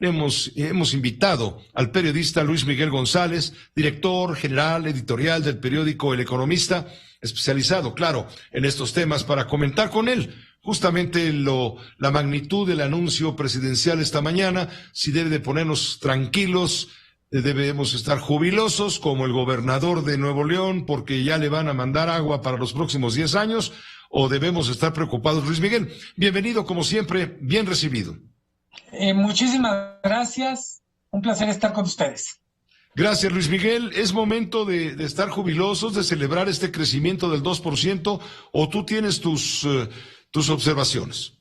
hemos invitado al periodista Luis Miguel González, director general editorial del periódico El Economista, especializado, claro, en estos temas, para comentar con él justamente la magnitud del anuncio presidencial esta mañana, si debe de ponernos tranquilos, debemos estar jubilosos como el gobernador de Nuevo León porque ya le van a mandar agua para los próximos 10 años, o debemos estar preocupados. Luis Miguel, bienvenido como siempre, bien recibido. Muchísimas gracias, un placer estar con ustedes. Gracias, Luis Miguel. ¿Es momento de estar jubilosos, de celebrar este crecimiento del 2%, o tú tienes tus observaciones?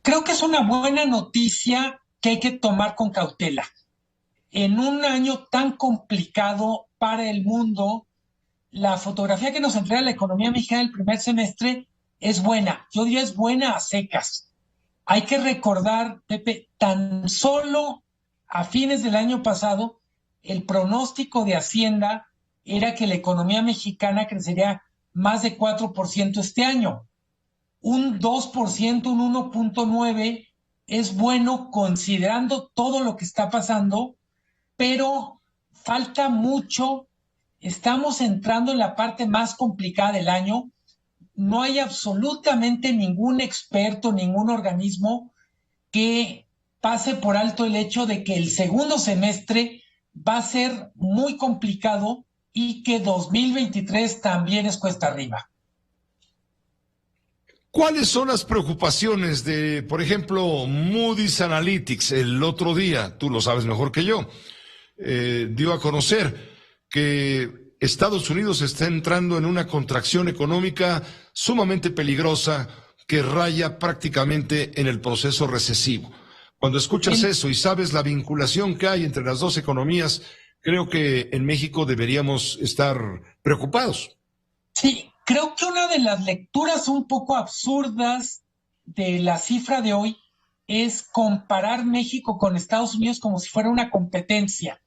Creo que es una buena noticia que hay que tomar con cautela. En un año tan complicado para el mundo, la fotografía que nos entrega la economía mexicana el primer semestre es buena. Yo diría es buena a secas. Hay que recordar, Pepe, tan solo a fines del año pasado, el pronóstico de Hacienda era que la economía mexicana crecería más de 4% este año. Un 2%, un 1.9% es bueno considerando todo lo que está pasando, pero falta mucho. Estamos entrando en la parte más complicada del año. No hay absolutamente ningún experto, ningún organismo que pase por alto el hecho de que el segundo semestre va a ser muy complicado y que 2023 también es cuesta arriba. ¿Cuáles son las preocupaciones de, por ejemplo, Moody's Analytics? El otro día, tú lo sabes mejor que yo, dio a conocer que Estados Unidos está entrando en una contracción económica sumamente peligrosa que raya prácticamente en el proceso recesivo. Cuando escuchas eso y sabes la vinculación que hay entre las dos economías, creo que en México deberíamos estar preocupados. Sí, creo que una de las lecturas un poco absurdas de la cifra de hoy es comparar México con Estados Unidos como si fuera una competencia.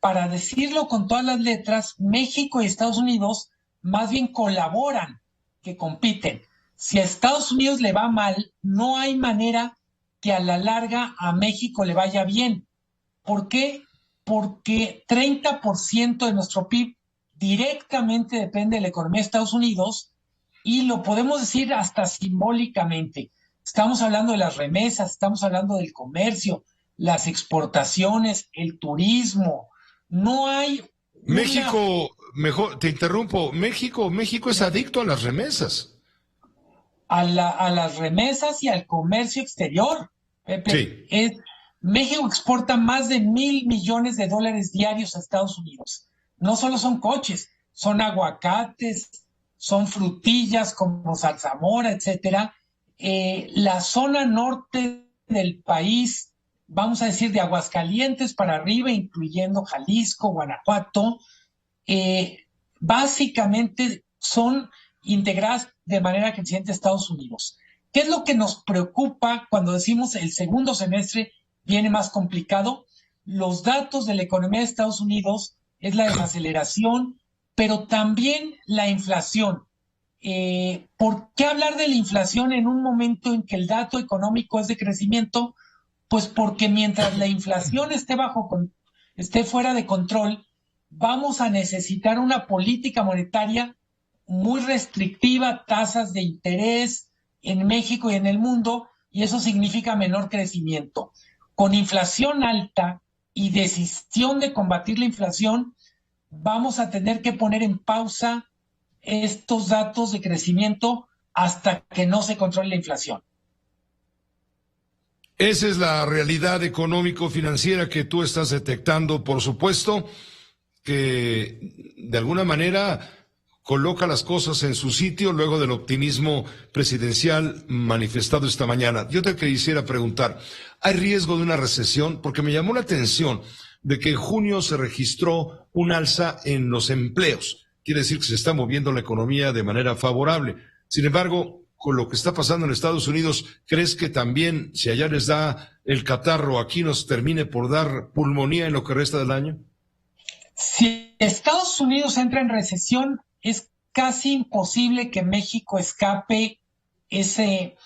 Para decirlo con todas las letras, México y Estados Unidos más bien colaboran que compiten. Si a Estados Unidos le va mal, no hay manera que a la larga a México le vaya bien. ¿Por qué? Porque 30% de nuestro PIB directamente depende de la economía de Estados Unidos, y lo podemos decir hasta simbólicamente. Estamos hablando de las remesas, estamos hablando del comercio, las exportaciones, el turismo. No hay México, mejor, te interrumpo, México es adicto a las remesas. A las remesas y al comercio exterior, Pepe. Sí. México exporta más de $1,000 millones diarios a Estados Unidos. No solo son coches, son aguacates, son frutillas como zarzamora, etcétera. La zona norte del país, vamos a decir de Aguascalientes para arriba, incluyendo Jalisco, Guanajuato, básicamente son integradas de manera creciente a Estados Unidos. ¿Qué es lo que nos preocupa cuando decimos el segundo semestre viene más complicado? Los datos de la economía de Estados Unidos es la desaceleración, pero también la inflación. ¿Por qué hablar de la inflación en un momento en que el dato económico es de crecimiento? Pues porque mientras la inflación esté fuera de control, vamos a necesitar una política monetaria muy restrictiva, tasas de interés en México y en el mundo, y eso significa menor crecimiento. Con inflación alta y decisión de combatir la inflación, vamos a tener que poner en pausa estos datos de crecimiento hasta que no se controle la inflación. Esa es la realidad económico-financiera que tú estás detectando, por supuesto, que de alguna manera coloca las cosas en su sitio luego del optimismo presidencial manifestado esta mañana. Yo te quisiera preguntar, ¿hay riesgo de una recesión? Porque me llamó la atención de que en junio se registró un alza en los empleos. Quiere decir que se está moviendo la economía de manera favorable. Sin embargo, con lo que está pasando en Estados Unidos, ¿crees que también, si allá les da el catarro, aquí nos termine por dar pulmonía en lo que resta del año? Si Estados Unidos entra en recesión, es casi imposible que México escape ese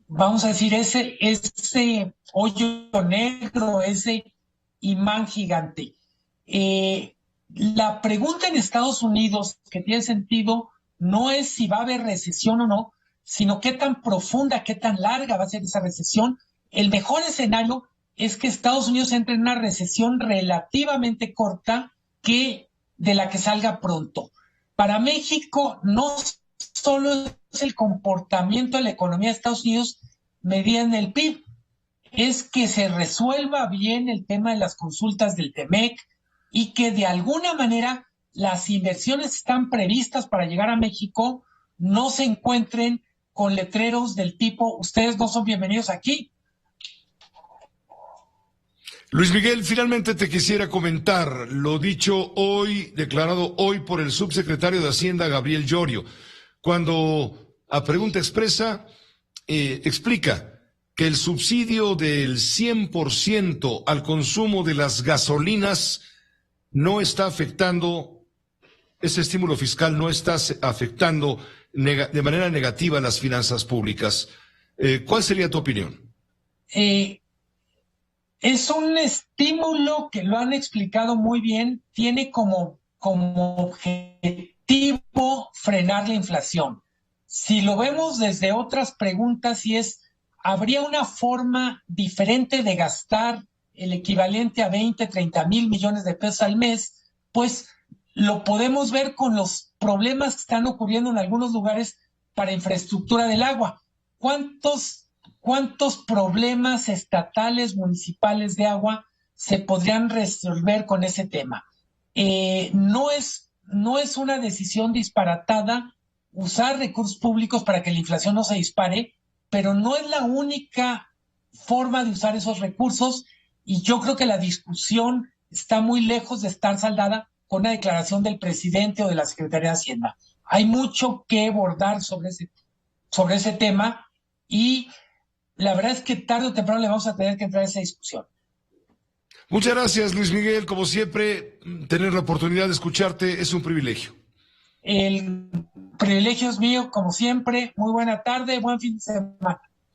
vamos a decir, ese hoyo negro, ese imán gigante. La pregunta en Estados Unidos que tiene sentido no es si va a haber recesión o no, sino qué tan profunda, qué tan larga va a ser esa recesión. El mejor escenario es que Estados Unidos entre en una recesión relativamente corta que de la que salga pronto. Para México no solo es el comportamiento de la economía de Estados Unidos medida en el PIB, es que se resuelva bien el tema de las consultas del TEMEC y que de alguna manera las inversiones que están previstas para llegar a México no se encuentren con letreros del tipo ustedes no son bienvenidos aquí. Luis Miguel, finalmente te quisiera comentar lo dicho hoy, declarado hoy por el subsecretario de Hacienda, Gabriel Llorio, cuando a pregunta expresa explica que el subsidio del 100% al consumo de las gasolinas no está afectando, ese estímulo fiscal no está afectando de manera negativa las finanzas públicas. ¿Cuál sería tu opinión? Es un estímulo que lo han explicado muy bien, tiene como objetivo frenar la inflación. Si lo vemos desde otras preguntas, y ¿habría una forma diferente de gastar el equivalente a 20, 30 mil millones de pesos al mes? Pues lo podemos ver con los problemas que están ocurriendo en algunos lugares para infraestructura del agua. ¿Cuántos problemas estatales, municipales de agua se podrían resolver con ese tema? No es una decisión disparatada usar recursos públicos para que la inflación no se dispare, pero no es la única forma de usar esos recursos, y yo creo que la discusión está muy lejos de estar saldada con una declaración del presidente o de la Secretaría de Hacienda. Hay mucho que abordar sobre ese tema, y la verdad es que tarde o temprano le vamos a tener que entrar a esa discusión. Muchas gracias, Luis Miguel. Como siempre, tener la oportunidad de escucharte es un privilegio. El privilegio es mío, como siempre. Muy buena tarde, buen fin de semana.